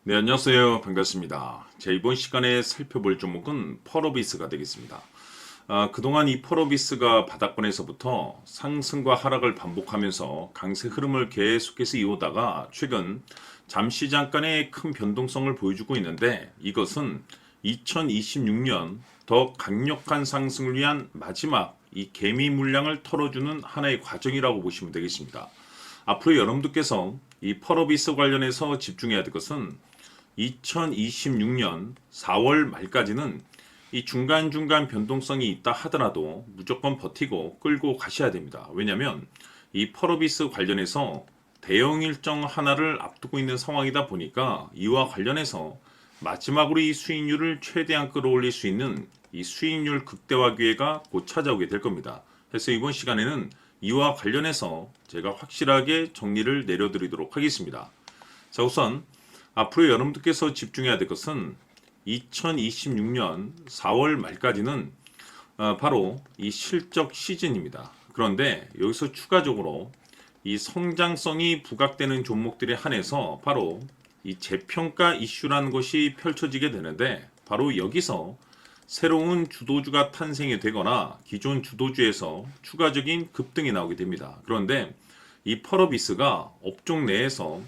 네, 안녕하세요. 반갑습니다. 이번 시간에 살펴볼 종목은 펄어비스가 되겠습니다. 그동안 이 펄어비스가 바닥권에서부터 상승과 하락을 반복하면서 강세 흐름을 계속해서 이어오다가 최근 잠시 잠깐의 큰 변동성을 보여주고 있는데, 이것은 2026년 더 강력한 상승을 위한 마지막 이 개미 물량을 털어주는 하나의 과정이라고 보시면 되겠습니다. 앞으로 여러분들께서 이 펄어비스 관련해서 집중해야 될 것은 2026년 4월 말까지는 이 중간중간 변동성이 있다 하더라도 무조건 버티고 끌고 가셔야 됩니다. 왜냐하면 이 펄어비스 관련해서 대형 일정 하나를 앞두고 있는 상황이다 보니까 이와 관련해서 마지막으로 이 수익률을 최대한 끌어올릴 수 있는 이 수익률 극대화 기회가 곧 찾아오게 될 겁니다. 그래서 이번 시간에는 이와 관련해서 제가 확실하게 정리를 내려드리도록 하겠습니다. 자, 우선 앞으로 여러분들께서 집중해야 될 것은 2026년 4월 말까지는 바로 이 실적 시즌입니다. 그런데 여기서 추가적으로 이 성장성이 부각되는 종목들에 한해서 바로 이 재평가 이슈라는 것이 펼쳐지게 되는데, 바로 여기서 새로운 주도주가 탄생이 되거나 기존 주도주에서 추가적인 급등이 나오게 됩니다. 그런데 이 펄어비스가 업종 내에서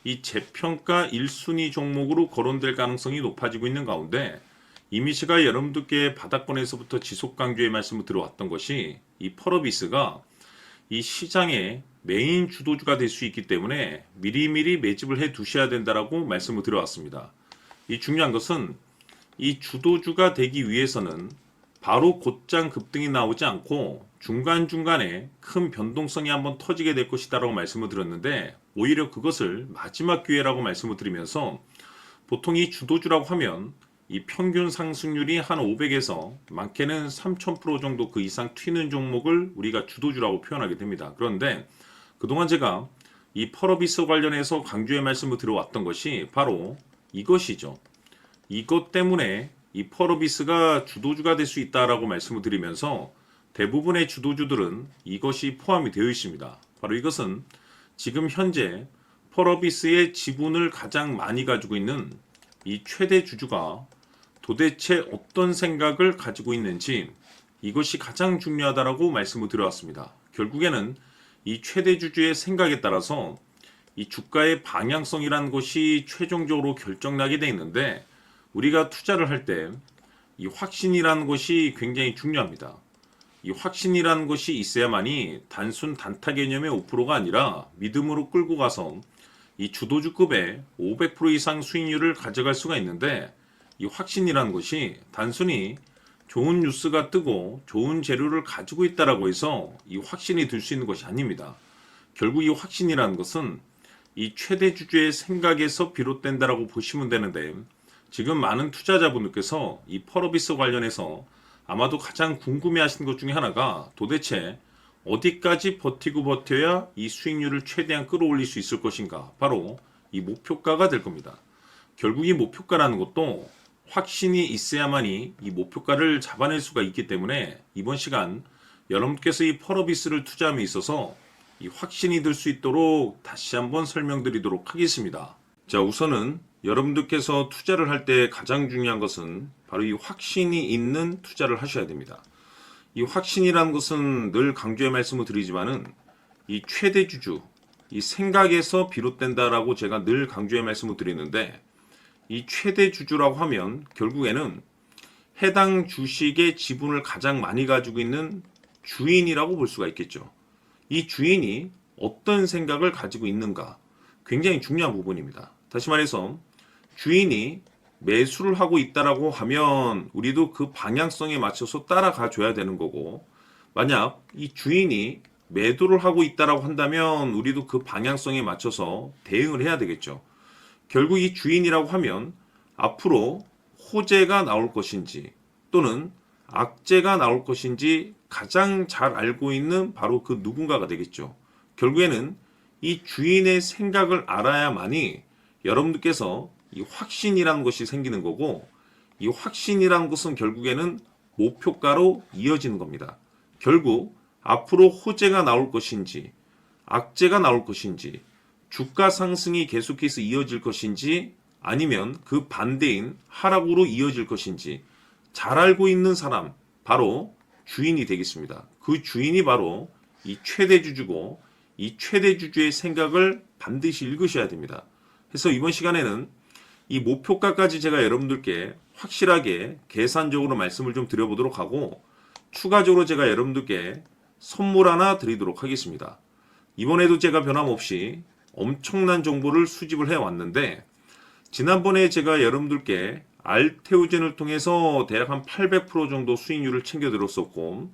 이 재평가 1순위 종목으로 거론될 가능성이 높아지고 있는 가운데, 이미 제가 여러분들께 바닥권에서부터 지속 강조의 말씀을 들어왔던 것이 이 펄어비스가 이 시장의 메인 주도주가 될 수 있기 때문에 미리미리 매집을 해 두셔야 된다라고 말씀을 드려왔습니다. 이 중요한 것은 이 주도주가 되기 위해서는 바로 곧장 급등이 나오지 않고 중간중간에 큰 변동성이 한번 터지게 될 것이다라고 말씀을 드렸는데, 오히려 그것을 마지막 기회라고 말씀을 드리면서, 보통 이 주도주라고 하면 이 평균 상승률이 한 500에서 많게는 3000% 정도 그 이상 튀는 종목을 우리가 주도주라고 표현하게 됩니다. 그런데 그동안 제가 이 펄어비스 관련해서 강조의 말씀을 들어왔던 것이 바로 이것이죠. 이것 때문에 이 펄어비스가 주도주가 될 수 있다라고 말씀을 드리면서, 대부분의 주도주들은 이것이 포함이 되어 있습니다. 바로 이것은 지금 현재 펄어비스의 지분을 가장 많이 가지고 있는 이 최대 주주가 도대체 어떤 생각을 가지고 있는지, 이것이 가장 중요하다라고 말씀을 드려왔습니다. 결국에는 이 최대 주주의 생각에 따라서 이 주가의 방향성이라는 것이 최종적으로 결정나게 되어 있는데, 우리가 투자를 할 때 이 확신이라는 것이 굉장히 중요합니다. 이 확신이라는 것이 있어야만이 단순 단타 개념의 5%가 아니라 믿음으로 끌고 가서 이 주도주급의 500% 이상 수익률을 가져갈 수가 있는데, 이 확신이라는 것이 단순히 좋은 뉴스가 뜨고 좋은 재료를 가지고 있다라고 해서 이 확신이 들 수 있는 것이 아닙니다. 결국 이 확신이라는 것은 이 최대 주주의 생각에서 비롯된다라고 보시면 되는데, 지금 많은 투자자분들께서 이 펄어비스 관련해서 아마도 가장 궁금해하시는 것 중에 하나가, 도대체 어디까지 버티고 버텨야 이 수익률을 최대한 끌어올릴 수 있을 것인가, 바로 이 목표가가 될 겁니다. 결국 이 목표가라는 것도 확신이 있어야만이 이 목표가를 잡아낼 수가 있기 때문에, 이번 시간 여러분께서 이 펄어비스를 투자함에 있어서 이 확신이 들 수 있도록 다시 한번 설명드리도록 하겠습니다. 자, 우선은 여러분들께서 투자를 할 때 가장 중요한 것은 바로 이 확신이 있는 투자를 하셔야 됩니다. 이 확신이라는 것은 늘 강조의 말씀을 드리지만은 이 최대 주주, 이 생각에서 비롯된다라고 제가 늘 강조의 말씀을 드리는데, 이 최대 주주라고 하면 결국에는 해당 주식의 지분을 가장 많이 가지고 있는 주인이라고 볼 수가 있겠죠. 이 주인이 어떤 생각을 가지고 있는가, 굉장히 중요한 부분입니다. 다시 말해서 주인이 매수를 하고 있다라고 하면 우리도 그 방향성에 맞춰서 따라가 줘야 되는 거고, 만약 이 주인이 매도를 하고 있다라고 한다면 우리도 그 방향성에 맞춰서 대응을 해야 되겠죠. 결국 이 주인이라고 하면 앞으로 호재가 나올 것인지 또는 악재가 나올 것인지 가장 잘 알고 있는 바로 그 누군가가 되겠죠. 결국에는 이 주인의 생각을 알아야만이 여러분들께서 이 확신이라는 것이 생기는 거고, 이 확신이라는 것은 결국에는 목표가로 이어지는 겁니다. 결국 앞으로 호재가 나올 것인지 악재가 나올 것인지 주가 상승이 계속해서 이어질 것인지 아니면 그 반대인 하락으로 이어질 것인지 잘 알고 있는 사람, 바로 주인이 되겠습니다. 그 주인이 바로 이 최대주주고, 이 최대주주의 생각을 반드시 읽으셔야 됩니다. 그래서 이번 시간에는 이 목표가까지 제가 여러분들께 확실하게 계산적으로 말씀을 좀 드려보도록 하고, 추가적으로 제가 여러분들께 선물 하나 드리도록 하겠습니다. 이번에도 제가 변함없이 엄청난 정보를 수집을 해왔는데, 지난번에 제가 여러분들께 알테오젠을 통해서 대략 한 800% 정도 수익률을 챙겨드렸었고,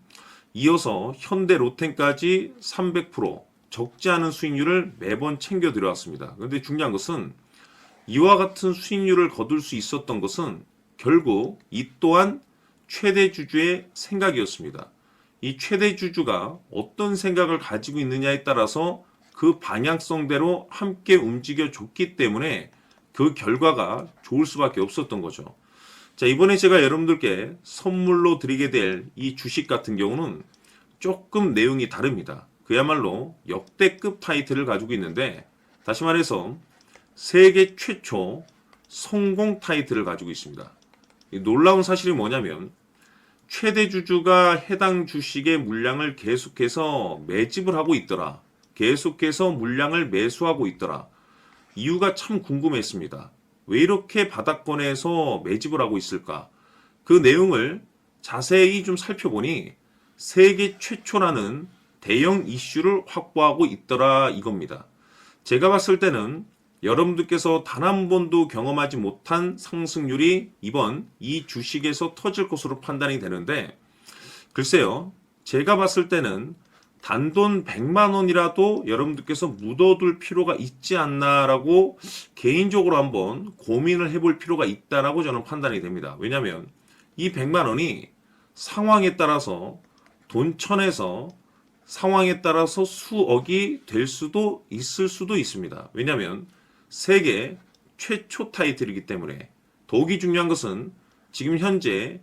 이어서 현대 로템까지 300% 적지 않은 수익률을 매번 챙겨드려왔습니다. 그런데 중요한 것은 이와 같은 수익률을 거둘 수 있었던 것은 결국 이 또한 최대주주의 생각이었습니다. 이 최대주주가 어떤 생각을 가지고 있느냐에 따라서 그 방향성대로 함께 움직여 줬기 때문에 그 결과가 좋을 수밖에 없었던 거죠. 자, 이번에 제가 여러분들께 선물로 드리게 될 이 주식 같은 경우는 조금 내용이 다릅니다. 그야말로 역대급 타이틀을 가지고 있는데, 다시 말해서 세계 최초 성공 타이틀을 가지고 있습니다. 놀라운 사실이 뭐냐면 최대 주주가 해당 주식의 물량을 계속해서 매집을 하고 있더라. 계속해서 물량을 매수하고 있더라. 이유가 참 궁금했습니다. 왜 이렇게 바닥권에서 매집을 하고 있을까? 그 내용을 자세히 좀 살펴보니 세계 최초라는 대형 이슈를 확보하고 있더라 이겁니다. 제가 봤을 때는 여러분들께서 단 한 번도 경험하지 못한 상승률이 이번 이 주식에서 터질 것으로 판단이 되는데, 글쎄요, 제가 봤을 때는 단돈 100만 원이라도 여러분들께서 묻어둘 필요가 있지 않나라고 개인적으로 한번 고민을 해볼 필요가 있다라고 저는 판단이 됩니다. 왜냐하면 이 100만 원이 상황에 따라서 돈천에서 상황에 따라서 수억이 될 수도 있을 수도 있습니다. 왜냐하면 세계 최초 타이틀이기 때문에. 더욱이 중요한 것은 지금 현재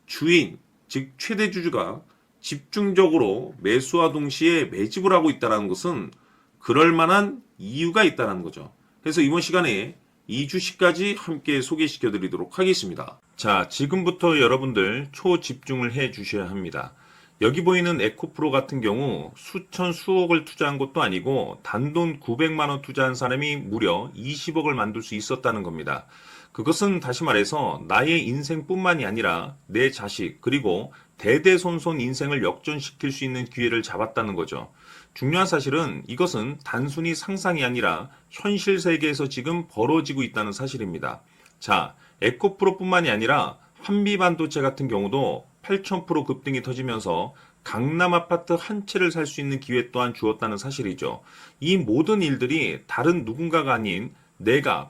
주인, 즉 최대 주주가 집중적으로 매수와 동시에 매집을 하고 있다는 것은 그럴 만한 이유가 있다는 거죠. 그래서 이번 시간에 이 주식까지 함께 소개시켜 드리도록 하겠습니다. 자, 지금부터 여러분들 초집중을 해 주셔야 합니다. 여기 보이는 에코프로 같은 경우 수천 수억을 투자한 것도 아니고 단돈 900만 원 투자한 사람이 무려 20억을 만들 수 있었다는 겁니다. 그것은 다시 말해서 나의 인생뿐만이 아니라 내 자식 그리고 대대손손 인생을 역전시킬 수 있는 기회를 잡았다는 거죠. 중요한 사실은 이것은 단순히 상상이 아니라 현실 세계에서 지금 벌어지고 있다는 사실입니다. 자, 에코프로뿐만이 아니라 한미반도체 같은 경우도 8,000% 급등이 터지면서 강남 아파트 한 채를 살 수 있는 기회 또한 주었다는 사실이죠. 이 모든 일들이 다른 누군가가 아닌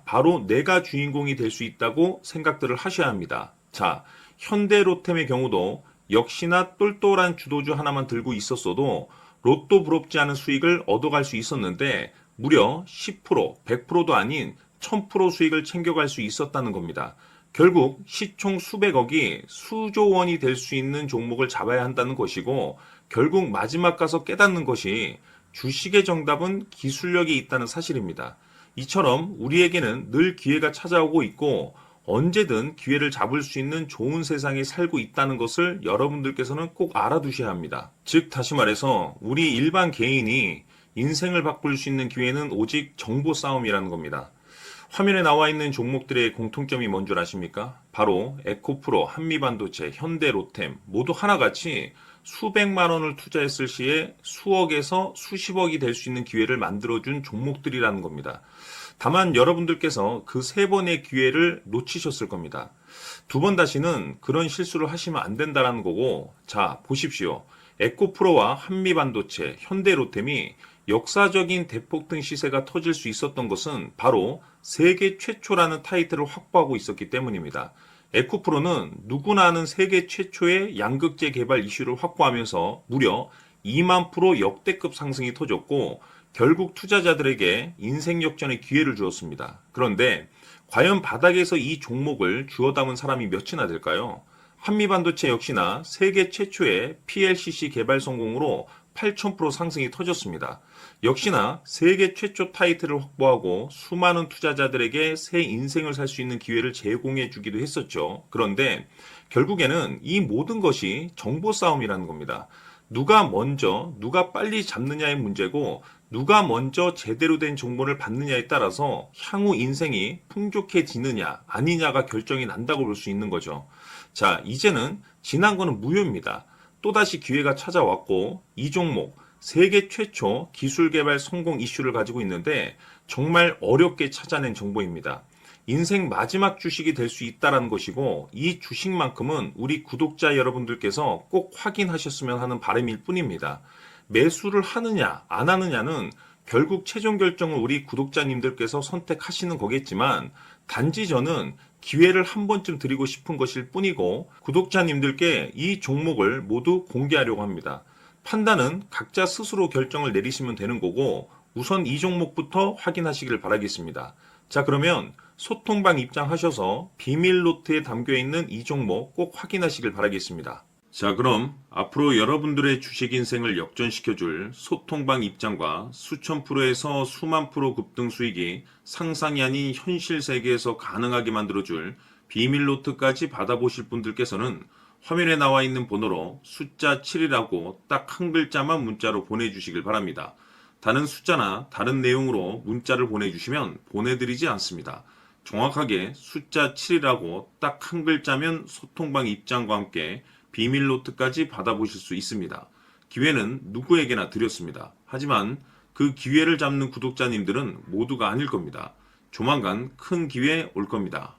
바로 내가 주인공이 될 수 있다고 생각들을 하셔야 합니다. 자, 현대로템의 경우도 역시나 똘똘한 주도주 하나만 들고 있었어도 로또 부럽지 않은 수익을 얻어갈 수 있었는데 무려 10%, 100%도 아닌 1000% 수익을 챙겨갈 수 있었다는 겁니다. 결국 시총 수백억이 수조 원이 될 수 있는 종목을 잡아야 한다는 것이고, 결국 마지막 가서 깨닫는 것이 주식의 정답은 기술력이 있다는 사실입니다. 이처럼 우리에게는 늘 기회가 찾아오고 있고 언제든 기회를 잡을 수 있는 좋은 세상에 살고 있다는 것을 여러분들께서는 꼭 알아두셔야 합니다. 즉 다시 말해서 우리 일반 개인이 인생을 바꿀 수 있는 기회는 오직 정보 싸움이라는 겁니다. 화면에 나와 있는 종목들의 공통점이 뭔 줄 아십니까? 바로 에코프로, 한미반도체, 현대로템 모두 하나같이 수백만 원을 투자했을 시에 수억에서 수십억이 될 수 있는 기회를 만들어준 종목들이라는 겁니다. 다만 여러분들께서 그 세 번의 기회를 놓치셨을 겁니다. 두 번 다시는 그런 실수를 하시면 안 된다는 거고, 자 보십시오. 에코프로와 한미반도체, 현대로템이 역사적인 대폭등 시세가 터질 수 있었던 것은 바로 세계 최초라는 타이틀을 확보하고 있었기 때문입니다. 에코프로는 누구나 아는 세계 최초의 양극재 개발 이슈를 확보하면서 무려 2만 프로 역대급 상승이 터졌고 결국 투자자들에게 인생 역전의 기회를 주었습니다. 그런데 과연 바닥에서 이 종목을 주워 담은 사람이 몇이나 될까요? 한미반도체 역시나 세계 최초의 PLCC 개발 성공으로 8,000% 상승이 터졌습니다. 역시나 세계 최초 타이틀을 확보하고 수많은 투자자들에게 새 인생을 살 수 있는 기회를 제공해 주기도 했었죠. 그런데 결국에는 이 모든 것이 정보 싸움이라는 겁니다. 누가 먼저, 누가 빨리 잡느냐의 문제고, 누가 먼저 제대로 된 정보를 받느냐에 따라서 향후 인생이 풍족해지느냐, 아니냐가 결정이 난다고 볼 수 있는 거죠. 자, 이제는 지난 거는 무효입니다. 또다시 기회가 찾아왔고, 이 종목, 세계 최초 기술 개발 성공 이슈를 가지고 있는데, 정말 어렵게 찾아낸 정보입니다. 인생 마지막 주식이 될 수 있다는 것이고, 이 주식만큼은 우리 구독자 여러분들께서 꼭 확인하셨으면 하는 바람일 뿐입니다. 매수를 하느냐 안 하느냐는 결국 최종 결정을 우리 구독자님들께서 선택하시는 거겠지만, 단지 저는 기회를 한 번쯤 드리고 싶은 것일 뿐이고, 구독자님들께 이 종목을 모두 공개하려고 합니다. 판단은 각자 스스로 결정을 내리시면 되는 거고, 우선 이 종목부터 확인하시길 바라겠습니다. 자, 그러면 소통방 입장하셔서 비밀 노트에 담겨 있는 이 종목 꼭 확인하시길 바라겠습니다. 자, 그럼 앞으로 여러분들의 주식 인생을 역전시켜줄 소통방 입장과 수천 프로에서 수만 프로 급등 수익이 상상이 아닌 현실 세계에서 가능하게 만들어줄 비밀 노트까지 받아보실 분들께서는 화면에 나와 있는 번호로 숫자 7이라고 딱 한 글자만 문자로 보내주시길 바랍니다. 다른 숫자나 다른 내용으로 문자를 보내주시면 보내드리지 않습니다. 정확하게 숫자 7이라고 딱 한 글자면 소통방 입장과 함께 비밀 노트까지 받아보실 수 있습니다. 기회는 누구에게나 드렸습니다. 하지만 그 기회를 잡는 구독자님들은 모두가 아닐 겁니다. 조만간 큰 기회 올 겁니다.